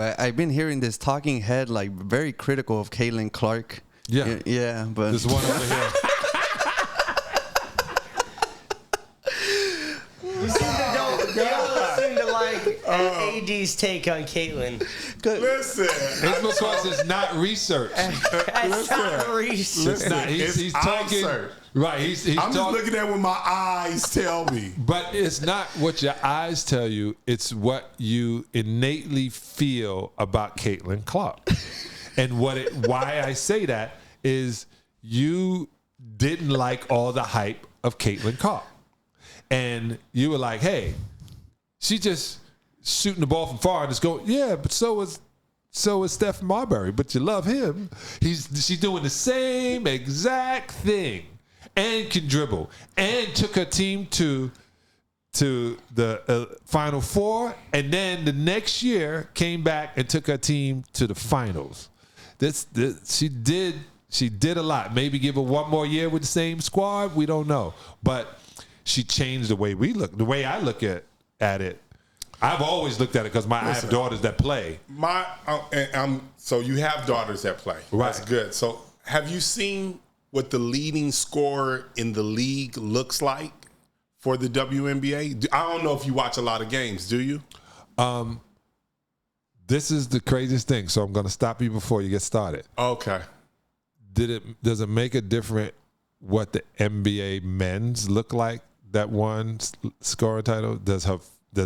I've been hearing this talking head like very critical of Caitlin Clark. Yeah, but this one over here. You seem to like AD's take on Caitlin. Listen, it's because it's not research. It's not research. It's not. He's talking. Right. I'm just looking at what my eyes tell me. But it's not what your eyes tell you. It's what you innately feel about Caitlin Clark. And why I say that is you didn't like all the hype of Caitlin Clark. And you were like, hey, she just shooting the ball from far and it's going, yeah, but so is Steph Marbury, but you love him. She's doing the same exact thing and can dribble and took her team to the Final Four, and then the next year came back and took her team to the finals. She did a lot. Maybe give her one more year with the same squad. We don't know, but she changed the way we look. The way I look at it. I've always looked at it because I have daughters that play. So you have daughters that play. Right. That's good. So have you seen what the leading scorer in the league looks like for the WNBA? I don't know if you watch a lot of games. Do you? This is the craziest thing. So I'm going to stop you before you get started. Okay. Does it make a difference what the NBA men's look like that won scoring title? Does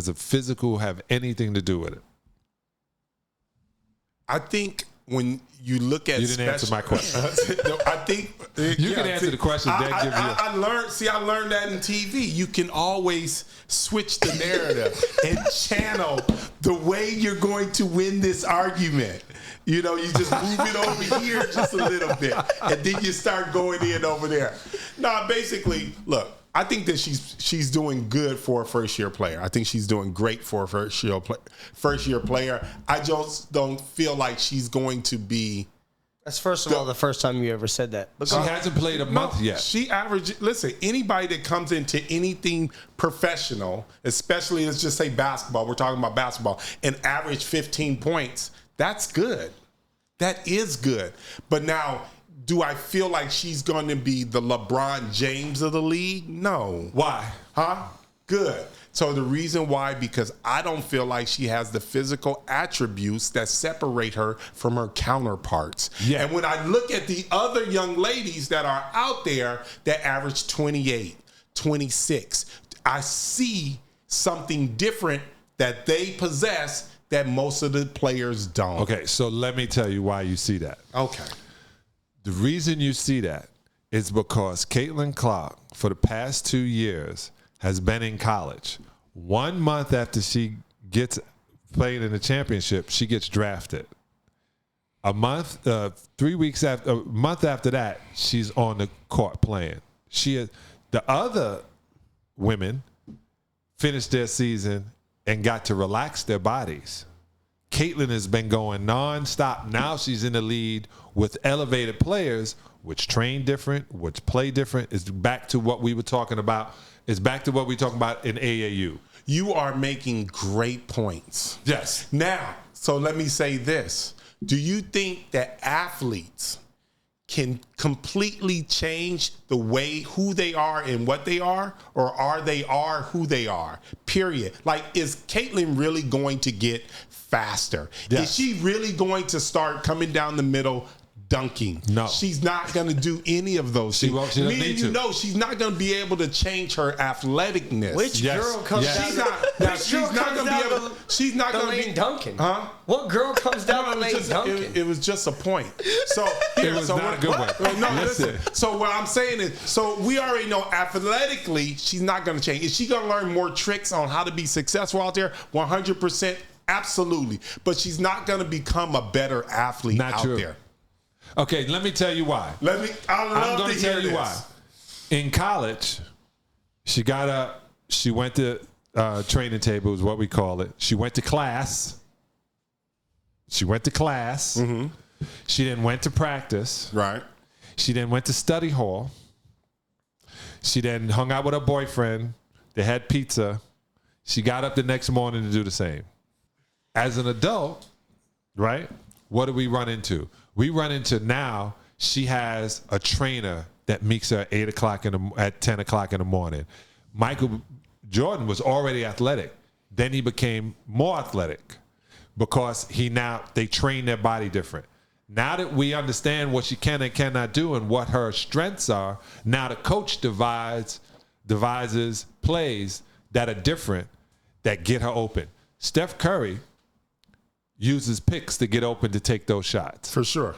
a physical have anything to do with it? I think when you look at, you didn't answer my question. No, I think you can answer the question. I learned that in TV. You can always switch the narrative and channel the way you're going to win this argument. You know, you just move it over here just a little bit, and then you start going in over there. No, basically, look, I think that she's doing good for a first-year player. I think she's doing great for a first-year player. I just don't feel like she's going to be. That's first of all the first time you ever said that. She hasn't played a month yet. She averaged. Listen, anybody that comes into anything professional, especially let's just say basketball. We're talking about basketball, and average 15 points. That's good. That is good. But now, do I feel like she's going to be the LeBron James of the league? No. Why? Huh? Good. So the reason why, because I don't feel like she has the physical attributes that separate her from her counterparts. Yeah. And when I look at the other young ladies that are out there that average 28, 26, I see something different that they possess that most of the players don't. Okay, so let me tell you why you see that. Okay. The reason you see that is because Caitlin Clark, for the past 2 years, has been in college. 1 month after she gets played in the championship, she gets drafted. A month after that, she's on the court playing. The other women finished their season and got to relax their bodies. Caitlin has been going nonstop. Now she's in the lead with elevated players, which train different, which play different. It's back to what we were talking about. It's back to what we talking about in AAU. You are making great points. Yes. Now, so let me say this. Do you think that athletes can completely change the way who they are and what they are, or are who they are, period? Like, is Caitlin really going to get faster? Yes. Is she really going to start coming down the middle dunking? No. She's not going to do any of those things. She doesn't need to. No, she's not going to be able to change her athleticness. Which girl comes down? She's not going to be dunking. Huh? What girl comes down the lane dunking? It was just a point. So it was not a good one. No, listen. So what I'm saying is, so we already know athletically she's not going to change. Is she going to learn more tricks on how to be successful out there? 100%, absolutely. But she's not going to become a better athlete out there. Okay, let me tell you why. I'm going to tell you why. In college, she got up. She went to training table is what we call it. She went to class. Mm-hmm. She then went to practice. Right. She then went to study hall. She then hung out with her boyfriend. They had pizza. She got up the next morning to do the same. As an adult, right? What do we run into? We run into now she has a trainer that meets her at 10 o'clock in the morning. Michael Jordan was already athletic. Then he became more athletic because they train their body different. Now that we understand what she can and cannot do and what her strengths are, now the coach devises plays that are different that get her open. Steph Curry uses picks to get open to take those shots. For sure.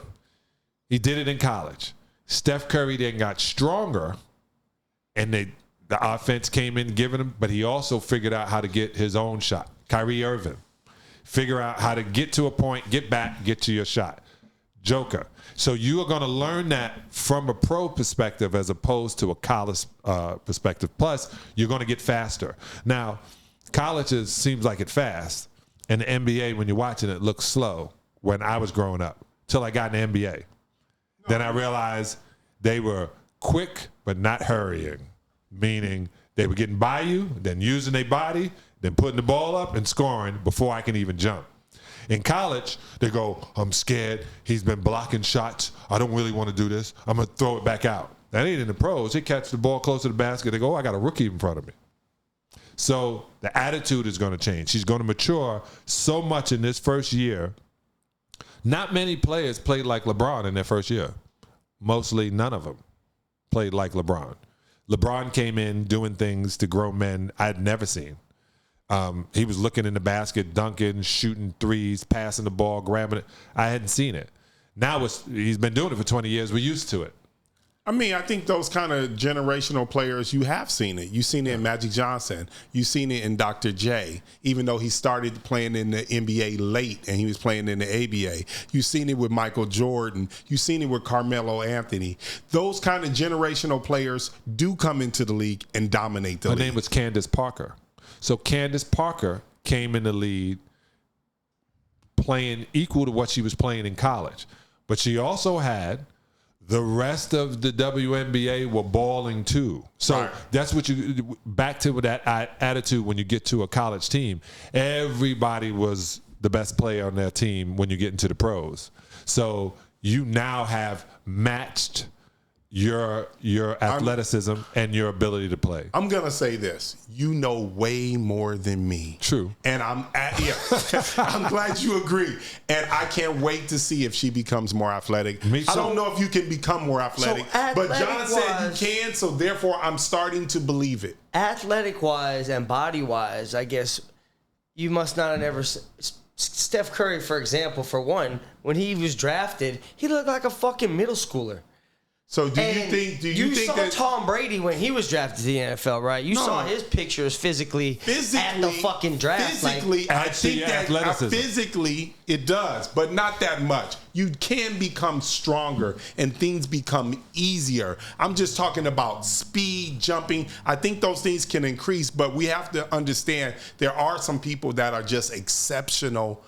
He did it in college. Steph Curry then got stronger, and the offense came in giving him, but he also figured out how to get his own shot. Kyrie Irving, figure out how to get to a point, get back, get to your shot. Joker. So you are going to learn that from a pro perspective as opposed to a college perspective. Plus, you're going to get faster. Now, college seems like it's fast, and the NBA, when you're watching it, looks slow when I was growing up, till I got in the NBA. Then I realized they were quick but not hurrying, meaning they were getting by you, then using their body, then putting the ball up and scoring before I can even jump. In college, they go, I'm scared. He's been blocking shots. I don't really want to do this. I'm going to throw it back out. That ain't in the pros. They catch the ball close to the basket. They go, I got a rookie in front of me. So the attitude is going to change. She's going to mature so much in this first year. Not many players played like LeBron in their first year. Mostly none of them played like LeBron. LeBron came in doing things to grown men I'd never seen. He was looking in the basket, dunking, shooting threes, passing the ball, grabbing it. I hadn't seen it. Now he's been doing it for 20 years. We're used to it. I mean, I think those kind of generational players, you have seen it. You've seen it in Magic Johnson. You've seen it in Dr. J, even though he started playing in the NBA late and he was playing in the ABA. You've seen it with Michael Jordan. You've seen it with Carmelo Anthony. Those kind of generational players do come into the league and dominate the league. Her name was Candace Parker. So Candace Parker came in the league playing equal to what she was playing in college. But she also had the rest of the WNBA were balling too. So right. That's what back to that attitude when you get to a college team. Everybody was the best player on their team when you get into the pros. So you now have matched your athleticism and your ability to play. I'm going to say this. You know way more than me. True. And I'm glad you agree. And I can't wait to see if she becomes more athletic. Me too. I don't know if you can become more athletic, but John said you can, so therefore I'm starting to believe it. Athletic-wise and body-wise, I guess you must not have never... Steph Curry, for example, for one, when he was drafted, he looked like a fucking middle schooler. So do you think saw that Tom Brady when he was drafted to the NFL, right? You saw his pictures physically at the fucking draft. Physically, I think that physically it does, but not that much. You can become stronger and things become easier. I'm just talking about speed, jumping. I think those things can increase, but we have to understand there are some people that are just exceptional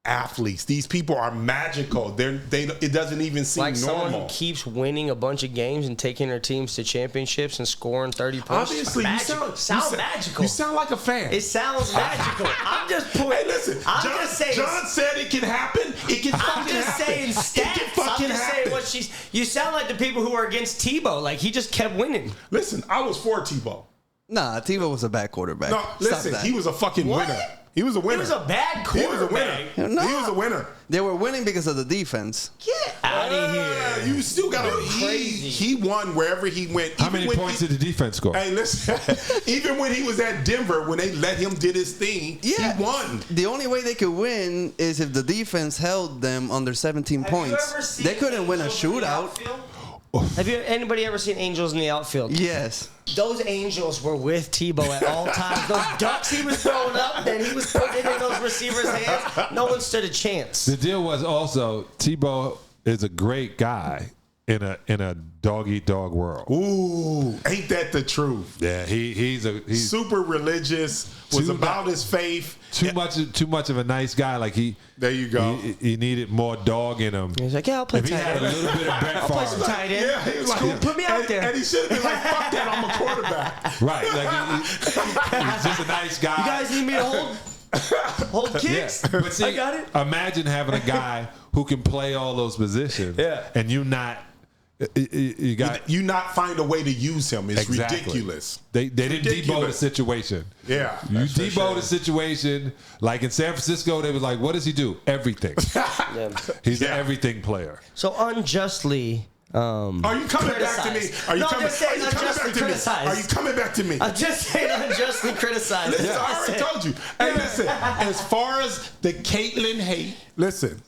athletes. These people are magical. It doesn't even seem like normal. Someone who keeps winning a bunch of games and taking their teams to championships and scoring 30 points. Obviously, you sound magical. You sound like a fan. It sounds magical. I'm just putting. Hey, listen. John said it can happen. It can fucking happen. I'm just saying stats. It can fucking happen. Saying you sound like the people who are against Tebow. Like he just kept winning. Listen, I was for Tebow. Nah, Tebow was a bad quarterback. No, listen, he was a fucking winner. He was a winner. He was a bad quarterback. He was a winner. No. He was a winner. They were winning because of the defense. Get out of here. You still got to. He won wherever he went. How many points did the defense score? Hey, listen. Even when he was at Denver, when they let him did his thing, he won. The only way they could win is if the defense held them under 17 points. They couldn't win a shootout. Have anybody ever seen Angels in the outfield? Yes. Those Angels were with Tebow at all times. Those ducks he was throwing up, then he was putting it in those receivers' hands. No one stood a chance. The deal was also Tebow is a great guy in a dog-eat-dog world. Ooh, ain't that the truth? Yeah, he's super religious. Was about his faith. Too much of a nice guy. Like there you go. He needed more dog in him. He was like, yeah, I'll play if tight end. If he had a little bit of Brett I'll play some Favre. tight end. Yeah, he was like, put me out there. And he should have been like, fuck that, I'm a quarterback. Right. Like he's just a nice guy. You guys need me to hold? Hold kicks. Yeah. But see, I got it. Imagine having a guy who can play all those positions. Yeah. And you not. You not find a way to use him. It's ridiculous. They didn't debo the situation. Yeah. You debo the situation. Like in San Francisco, they was like, what does he do? Everything. He's an everything player. So unjustly. Are you coming back to me? Are you coming back to me? I'm just saying unjustly criticized. Listen, I already told you. Hey, listen. As far as the Caitlyn hate, listen.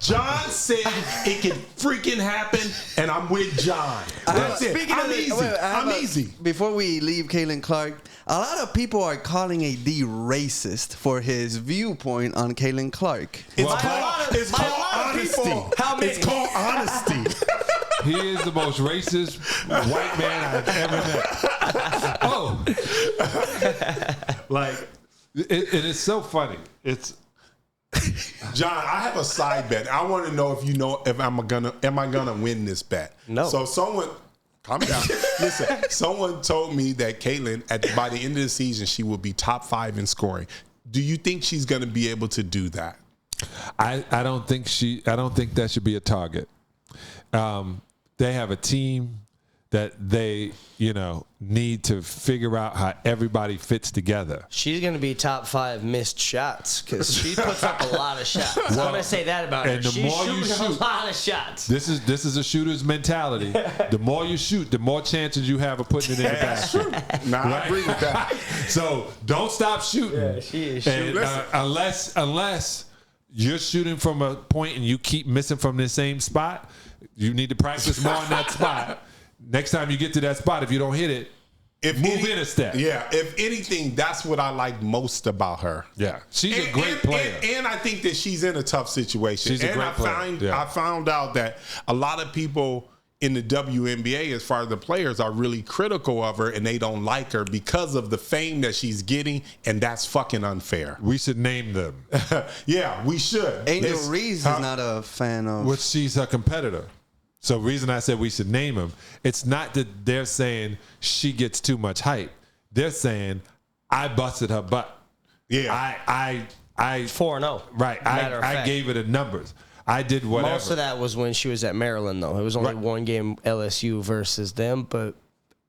John said it can freaking happen, and I'm with John. That's it. I'm easy. Before we leave Caitlin Clark, a lot of people are calling AD racist for his viewpoint on Caitlin Clark. It's called honesty. How many? It's called honesty. He is the most racist white man I've ever met. Like, it is so funny. It's John, I have a side bet. I want to know if am I gonna win this bet? No. So someone, calm down. Listen, someone told me that Caitlyn by the end of the season she will be top 5 in scoring. Do you think she's gonna be able to do that? I don't think that should be a target. They have a team that they, need to figure out how everybody fits together. She's going to be top 5 missed shots because she puts up a lot of shots. I'm going to say that about her. And the more you shoot, a lot of shots. This is a shooter's mentality. The more you shoot, the more chances you have of putting it in the basket. Nah, I agree with that. So don't stop shooting. Yeah, she is shooting. Unless you're shooting from a point and you keep missing from the same spot, you need to practice more on that spot. Next time you get to that spot, if you don't hit it, move in a step. Yeah, if anything, that's what I like most about her. Yeah, she's a great player. And I think that she's in a tough situation. She's a great player. I found out that a lot of people in the WNBA, as far as the players, are really critical of her and they don't like her because of the fame that she's getting, and that's fucking unfair. We should name them. Yeah, we should. Angel Reese is not a fan of. Which she's a competitor. So the reason I said we should name them, it's not that they're saying she gets too much hype. They're saying I busted her butt. Yeah. I 4-0. Right. I gave it the numbers. I did whatever. Most of that was when she was at Maryland, though. It was only one game LSU versus them, but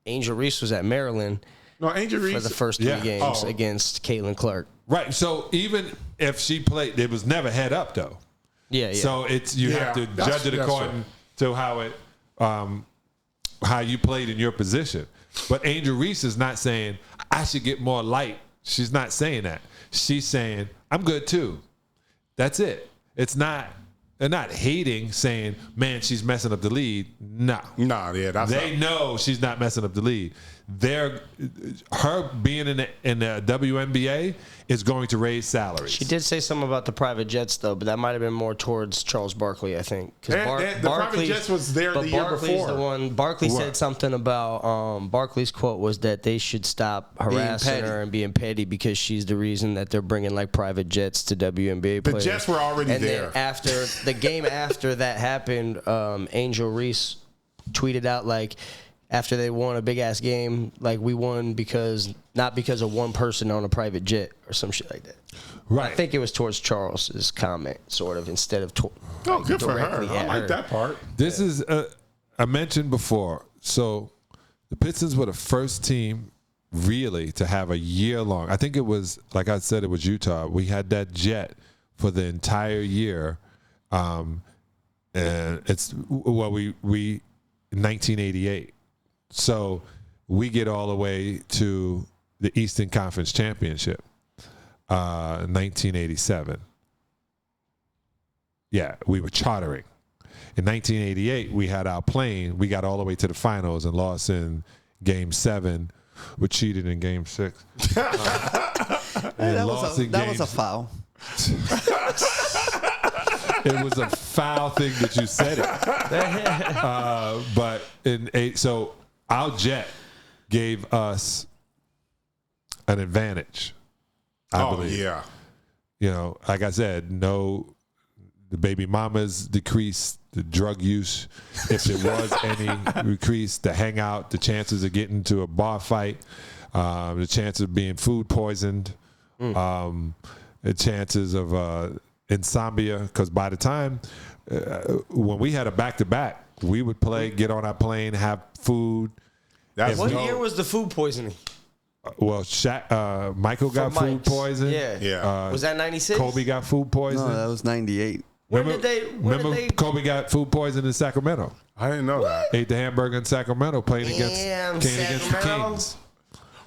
Angel Reese was at Maryland for the first 3 games against Caitlin Clark. Right. So even if she played, it was never head up, though. Yeah. So you have to judge it according to how you played in your position. But Angel Reese is not saying I should get more light. She's not saying that. She's saying I'm good too. That's it. It's not. They're not hating, saying, "Man, she's messing up the lead." No. They know she's not messing up the lead. Her being in the WNBA is going to raise salaries. She did say something about the private jets, though, but that might have been more towards Charles Barkley, I think. The private jets was there the year before. The one. Barkley said something about Barkley's quote was that they should stop harassing her and being petty because she's the reason that they're bringing like private jets to WNBA players. The jets were already there. And then after the game after that happened, Angel Reese tweeted out like, after they won a big ass game, like we won not because of one person on a private jet or some shit like that. Right. I think it was towards Charles's comment, sort of, instead of good for her. I like that part. This is I mentioned before. So the Pistons were the first team really to have a year long. I think it was, like I said, it was Utah. We had that jet for the entire year, and it's we 1988. So we get all the way to the Eastern Conference Championship, 1987. Yeah, we were chartering. In 1988, we had our plane. We got all the way to the finals and lost in Game 7. We cheated in Game 6. That was a foul. It was a foul thing that you said it. But so our jet gave us an advantage, I believe. Yeah. Like I said, the baby mamas decreased, the drug use, if there was any, decreased, the hangout, the chances of getting into a bar fight, the chance of being food poisoned, The chances of insomnia, because by the time when we had a back-to-back, we would play, get on our plane, have food. What year was the food poisoning? Well, Michael got food poisoning. Yeah. Was that 96? Kobe got food poisoning. No, that was 98. Remember Kobe got food poisoning in Sacramento? I didn't know that. Ate the hamburger in Sacramento, playing against the Kings.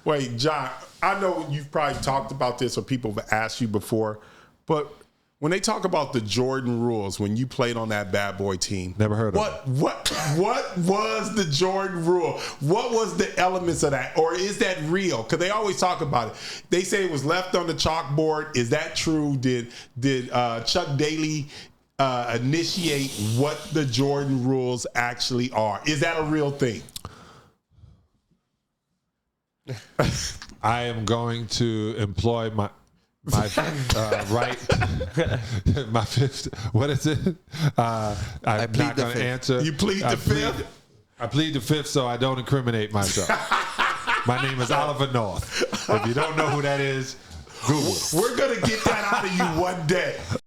Wait, John, I know you've probably talked about this or people have asked you before, but when they talk about the Jordan rules, when you played on that bad boy team, never heard of it. What was the Jordan rule? What was the elements of that? Or is that real? Because they always talk about it. They say it was left on the chalkboard. Is that true? Did Chuck Daly initiate what the Jordan rules actually are? Is that a real thing? I am going to employ my right, my fifth. What is it? I'm not going to answer. You plead the fifth? I plead the fifth, so I don't incriminate myself. My name is Oliver North. If you don't know who that is, Google. We're going to get that out of you one day.